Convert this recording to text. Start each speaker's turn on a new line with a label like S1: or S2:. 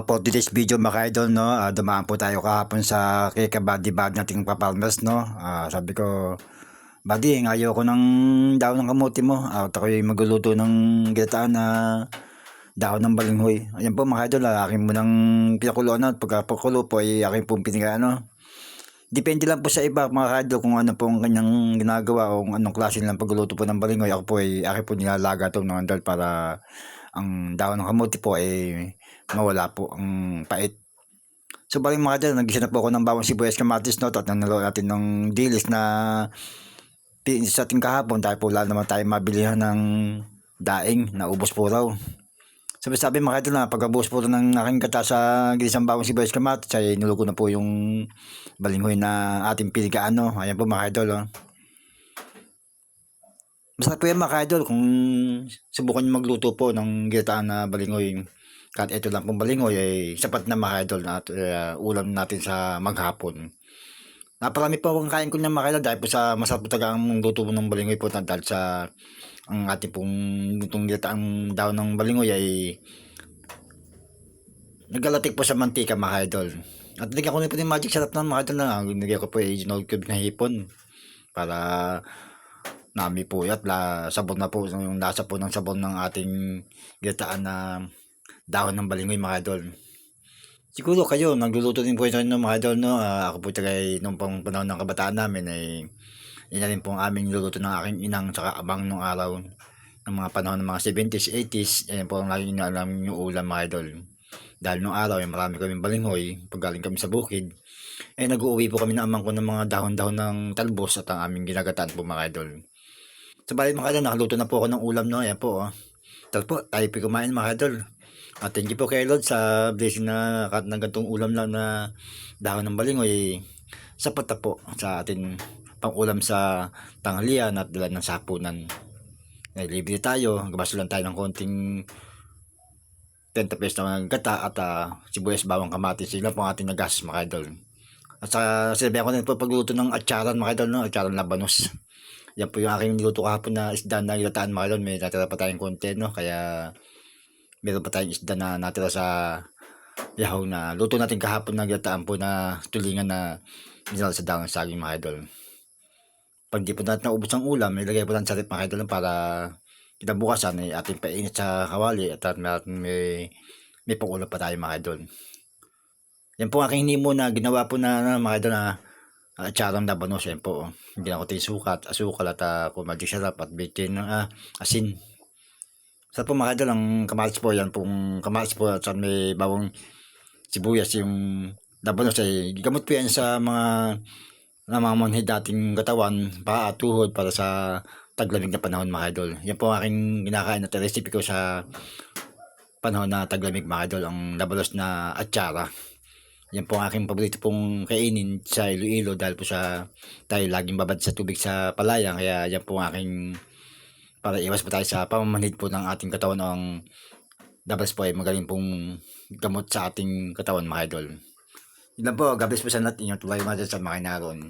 S1: For today's video mga idol, no, dumaan po tayo kahapon sa kay kabady bag nating papalmas, no. Sabi ko, buddy, ayaw ko ng dahon ng kamote mo. At ako'y magluluto ng ginataan na dahon ng balinghoy. Ayan po mga idol, akin mo ng pinakulo na. Pagkapakulo po ay akin pong piniga, ano. Depende lang po sa iba mga idol kung ano po ang kanyang ginagawa o kung anong klase nilang pagluluto po ng balinghoy. Ako po ay akin po nilalaga ito ng andal para ang dahon ng kamote po ay mawala po ang pait. So bali mga idol, nag-isa na po ako ng bawang sibuyas, kamatis, no, at nanalo natin ng dilis na sa ating kahapon dahil po wala naman tayo mabilihan ng daing na ubos po raw. Sabi mga idol na pagkabuhos po ng aking kata sa gilisang bawang sibuyas, kamatis ay nilugo na po yung balinghoy na ating pinigaan, no. Ayan po mga idol, oh. Masarap po yan mga idol kung subukan nyo magluto po ng ginataan na balinghoy. Kahit ito lang pong balinghoy ay sapat na mga idol na ulam natin sa maghapon. Naparami po akong kain ko niya mga idol dahil po sa masarap po talaga ang luto mo ng balinghoy po dahil sa ang ating pong lutong ginataang daon ng balinghoy ay nagalatik po sa mantika mga idol. At nilagyan ko na po yung magic sarap ng mga idol na nilagyan ko po yung Ginol cube na hipon para nami po at sabon na po yung lasa po ng sabon ng ating ginataan na dahon ng balinghoy mga idol. Siguro kayo nagluluto din po ito ng mga idol, no. Ako po tagay nung pang panahon ng kabataan namin ay yun na rin po ang aming niluluto ng aking inang saka abang nung araw ng mga panahon ng mga 70s, 80s. Yan po ang laging inaalam yung ulam mga idol. Dahil nung araw ay marami kaming balinghoy pag galing kami sa bukid. Nag-uuwi po kami ng amang ko ng mga dahon-dahon ng talbos at ang aming ginagataan po mga idol. Sa bali mga idol, nakaluto na po ako ng ulam, no. Ayan po, oh. Tapos po, tayo po kumain mga idol. At thank you po kay Lord sa blessing na kahit ng gantong ulam lang na dahon ng balinghoy, sapat na po sa atin pang ulam sa tanghalian at dala ng sapunan. Libre tayo, gabaso lang tayo ng konting 30 pesos na gata at sibuyas, bawang, kamatis. Sila po ang ating nagas mga idol. At sinabi ko din po pagluto ng atsaran mga idol, no? Atsaran labanos. Yan po yung aking niluto kahapon na isda na ginataan mga idol. May natira pa tayong konti, no? Kaya meron pa tayong isda na natira sa yahaw na luto natin kahapon na ginataan po na tulingan na nilala sa dahon ng saging mga idol. Pag di po natin naubos ang ulam, ilagay po natin sa rep mga idol para kinabukasan ay ating painit sa kawali at may pangulam pa tayo mga idol. Yan po aking hinimo na ginawa po na mga idol na atsaran labanos. Yan po, hindi na ko tayo sukat, asukal at magic sarap at bitin asin. Sa po mga idol, ang kamatis po, yan pong kamatis po at may bawang sibuyas, yung labanos ay gamot po yan sa mga namamanhid dating katawan, paa, tuhod para sa taglamig na panahon mga idol. Yan po ang aking kinakain at recipe ko sa panahon na taglamig mga idol, ang labanos na atsara. Yan po ang aking paborito pong kainin sa Iloilo dahil po sa tayo laging babad sa tubig sa palayan. Kaya yan po ang aking para iwas po tayo sa pamamanhid po ng ating katawan. Ang dabas po ay magaling pong gamot sa ating katawan mga idol. Yun lang po, God bless po sa lahat inyo. Tulay mga sa mga naroon.